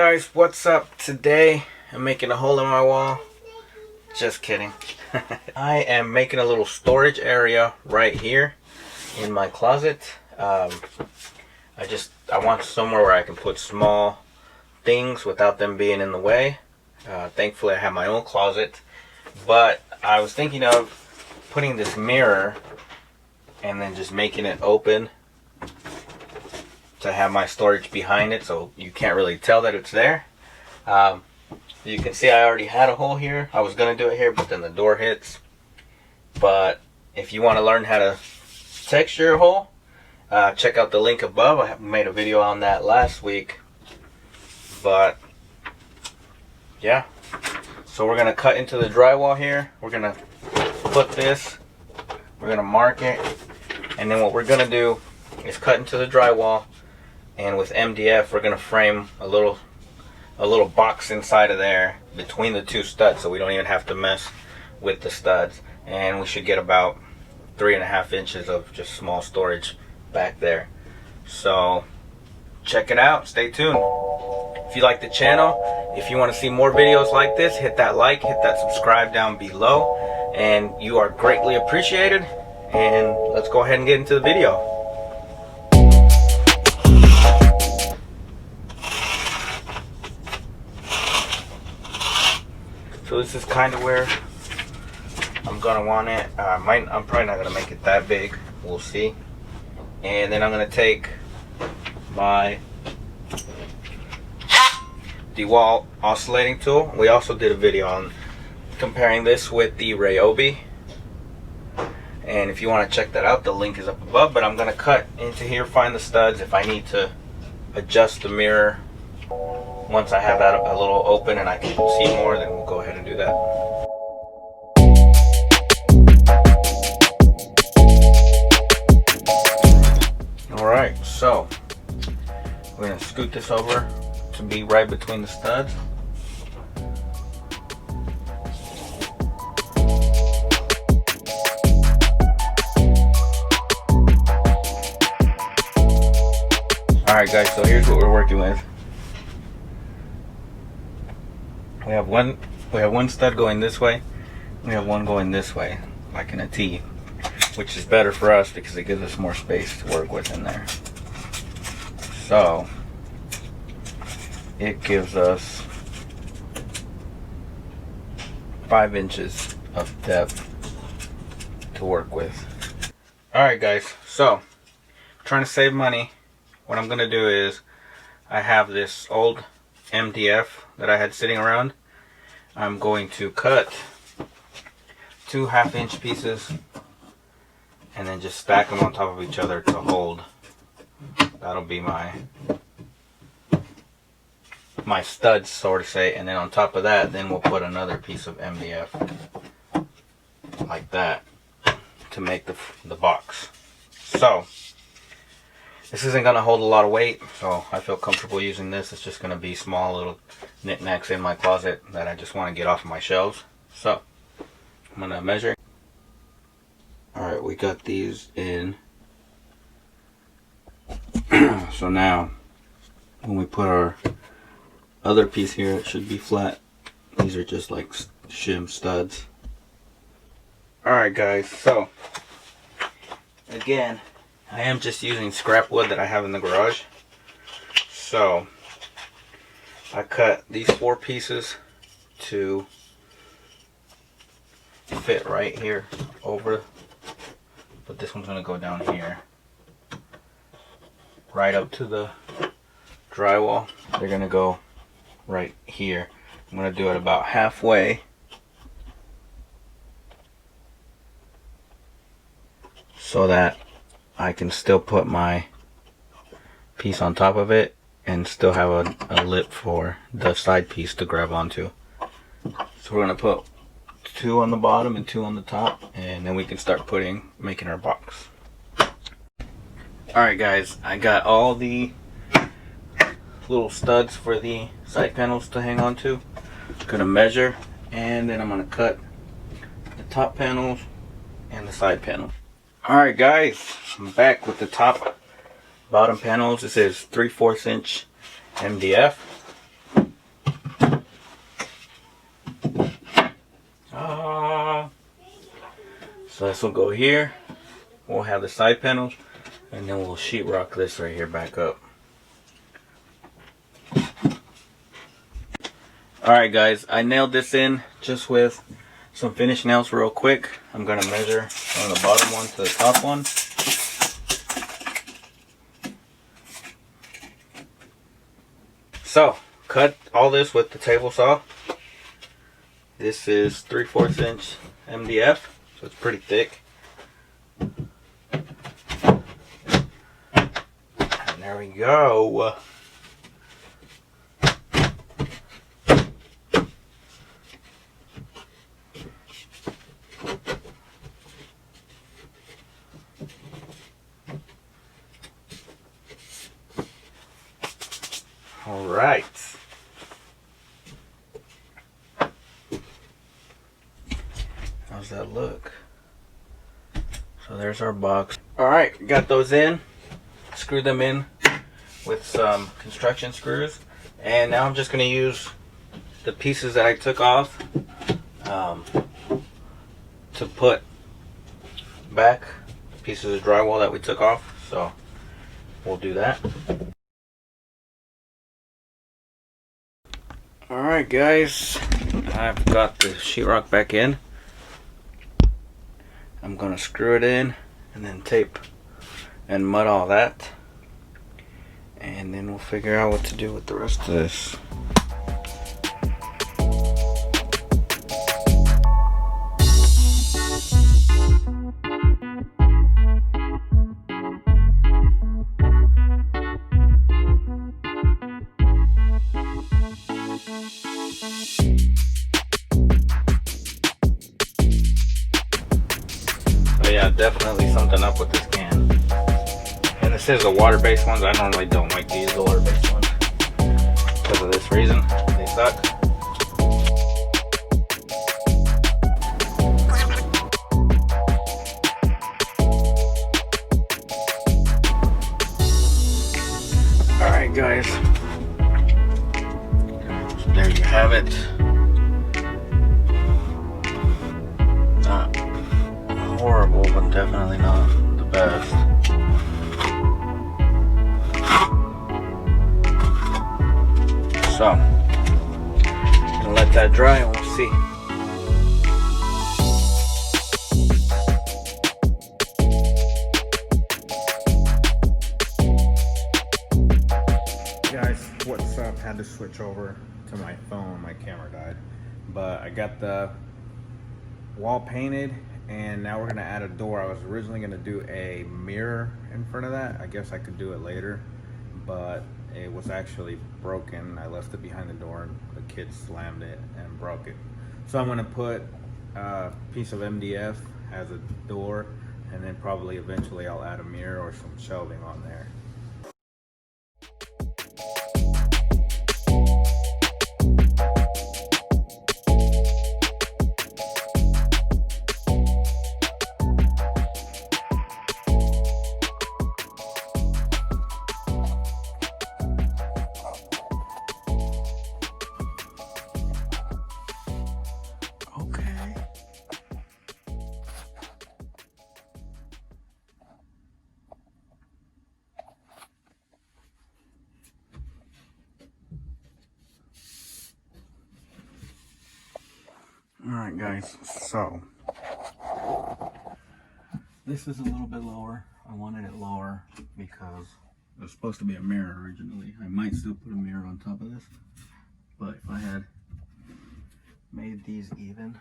Guys, what's up? Today I'm making a hole in my wall. Just kidding. I am making a little storage area right here in my closet. I want somewhere where I can put small things without them being in the way. Thankfully I have my own closet, but I was thinking of putting this mirror and then just making it open to have my storage behind it, so you can't really tell that it's there. You can see I already had a hole here. I was gonna do it here, but then the door hits. But if you want to learn how to texture a hole, check out the link above. I made a video on that last week. But yeah, so we're gonna cut into the drywall here. We're gonna put this, we're gonna mark it, and then what we're gonna do is cut into the drywall, and with MDF we're gonna frame a little box inside of there between the two studs, so we don't even have to mess with the studs, and we should get about 3.5 inches of just small storage back there. So check it out, stay tuned. If you like the channel, if you want to see more videos like this, hit that like, hit that subscribe down below, and you are greatly appreciated. And let's go ahead and get into the video. So this is kind of where I'm gonna want it. I'm probably not gonna make it that big. We'll see. And then I'm gonna take my drywall oscillating tool. We also did a video on comparing this with the Ryobi, and if you want to check that out, the link is up above. But I'm gonna cut into here, find the studs. If I need to adjust the mirror once I have that a little open and I can see more, then we'll go ahead and do that. Alright, so we're going to scoot this over to be right between the studs. Alright guys, so here's what we're working with. We have one stud going this way. We have one going this way, like in a T, which is better for us because it gives us more space to work with in there. So it gives us 5 inches of depth to work with. Alright guys, so trying to save money. What I'm gonna do is, I have this old MDF that I had sitting around. I'm going to cut 2 1/2-inch pieces and then just stack them on top of each other to hold. That'll be my studs, so to say, and then on top of that, then we'll put another piece of MDF like that to make the box. So this isn't going to hold a lot of weight, so I feel comfortable using this. It's just going to be small little knickknacks in my closet that I just want to get off of my shelves. So I'm going to measure. Alright, we got these in. So now when we put our other piece here, it should be flat. These are just like shim studs. Alright guys, so again, I am just using scrap wood that I have in the garage. So I cut these 4 pieces to fit right here over, but this one's gonna go down here right up to the drywall. They're gonna go right here. I'm gonna do it about halfway, so that I can still put my piece on top of it and still have a lip for the side piece to grab onto. So we're gonna put 2 on the bottom and 2 on the top, and then we can start making our box. Alright guys, I got all the little studs for the side panels to hang on to. I'm gonna measure, and then I'm gonna cut the top panels and the side panels. Alright guys, I'm back with the top bottom panels. This is 3/4 inch MDF. So this will go here. We'll have the side panels, and then we'll sheetrock this right here back up. Alright guys, I nailed this in just with some finish nails real quick. I'm going to measure from the bottom one to the top one. So, cut all this with the table saw. This is 3/4 inch MDF, so it's pretty thick. And there we go. All right. How's that look? So there's our box. All right, got those in. Screwed them in with some construction screws. And now I'm just gonna use the pieces that I took off to put back pieces of drywall that we took off. So we'll do that. Alright guys, I've got the sheetrock back in. I'm gonna screw it in and then tape and mud all that, and then we'll figure out what to do with the rest of this. Yeah, definitely something up with this can. And this is a water-based one. I normally don't like to use the water-based ones because of this reason. They suck. Alright guys. So there you have it. Horrible, but definitely not the best. So, gonna let that dry and we'll see. Guys, what's up? Had to switch over to my phone. My camera died, but I got the wall painted. And now we're gonna add a door. I was originally gonna do a mirror in front of that. I guess I could do it later, but it was actually broken. I left it behind the door and the kid slammed it and broke it. So I'm gonna put a piece of MDF as a door, and then probably eventually I'll add a mirror or some shelving on there. Alright guys, so this is a little bit lower. I wanted it lower because it was supposed to be a mirror originally. I might still put a mirror on top of this, but if I had made these even,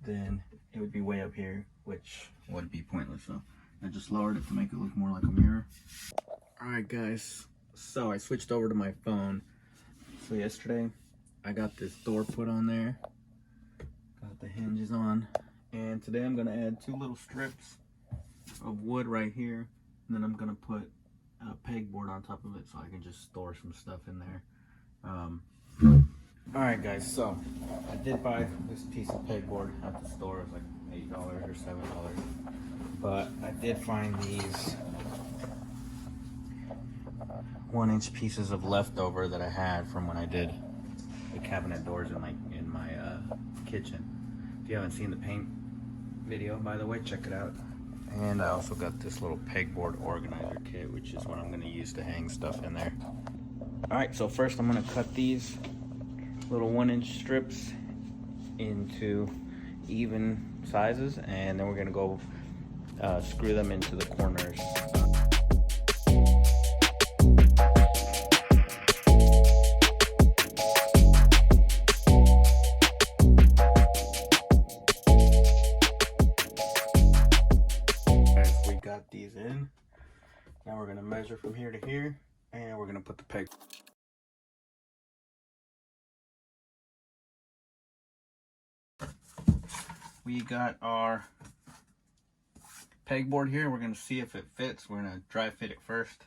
then it would be way up here, which would be pointless. So I just lowered it to make it look more like a mirror. Alright guys, so I switched over to my phone. So yesterday I got this door put on there. Got the hinges on, and today I'm going to add 2 little strips of wood right here, and then I'm going to put a pegboard on top of it so I can just store some stuff in there. Alright guys, so I did buy this piece of pegboard at the store. It was like $8 or $7, but I did find these 1-inch pieces of leftover that I had from when I did the cabinet doors in my kitchen. If you haven't seen the paint video, by the way, check it out. And I also got this little pegboard organizer kit, which is what I'm going to use to hang stuff in there. Alright, so first I'm going to cut these little 1-inch strips into even sizes, and then we're going to go screw them into the corners. We got these in. Now we're going to measure from here to here, and we're going to put the peg. We got our pegboard here. We're going to see if it fits. We're going to dry fit it first,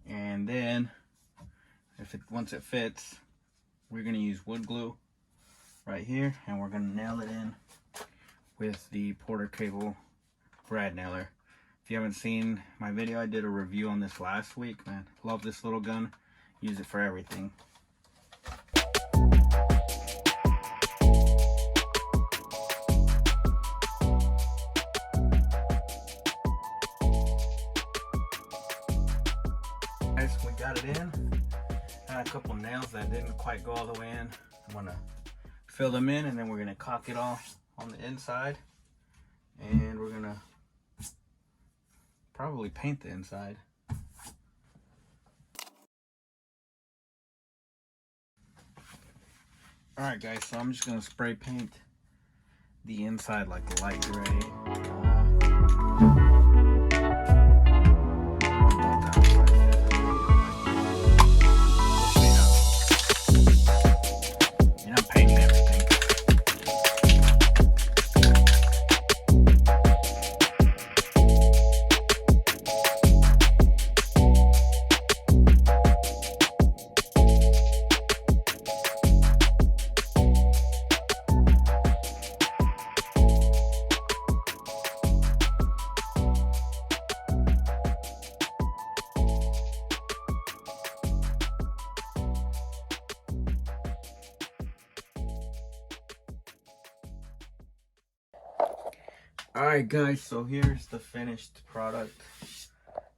and then once it fits, we're going to use wood glue right here, and we're going to nail it in with the Porter cable brad nailer. If you haven't seen my video, I did a review on this last week, man. Love this little gun. Use it for everything. Guys, we got it in. Had a couple nails that didn't quite go all the way in. I'm gonna fill them in, and then we're gonna caulk it all on the inside, and we're gonna probably paint the inside. Alright guys, so I'm just gonna spray paint the inside like light gray. Alright guys, so here's the finished product.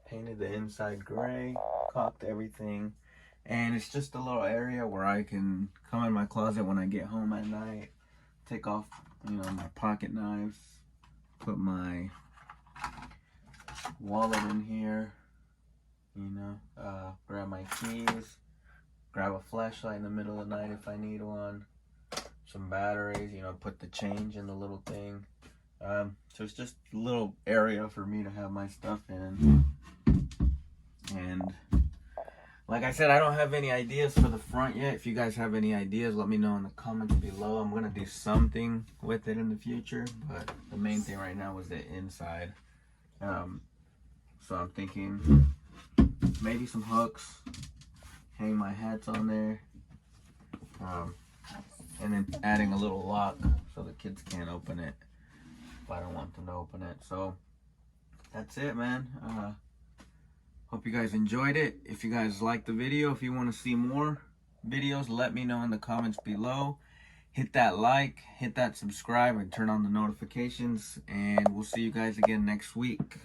Painted the inside gray, caulked everything, and it's just a little area where I can come in my closet when I get home at night, take off, you know, my pocket knives, put my wallet in here, you know, grab my keys, grab a flashlight in the middle of the night if I need one, some batteries, you know, put the change in the little thing. So it's just a little area for me to have my stuff in. And like I said, I don't have any ideas for the front yet. If you guys have any ideas, let me know in the comments below. I'm gonna do something with it in the future, but the main thing right now was the inside. So I'm thinking maybe some hooks, hang my hats on there, and then adding a little lock so the kids can't open it if I don't want them to open it. So that's it, man. Hope you guys enjoyed it. If you guys liked the video, if you want to see more videos, let me know in the comments below. Hit that like, hit that subscribe, and turn on the notifications, and we'll see you guys again next week.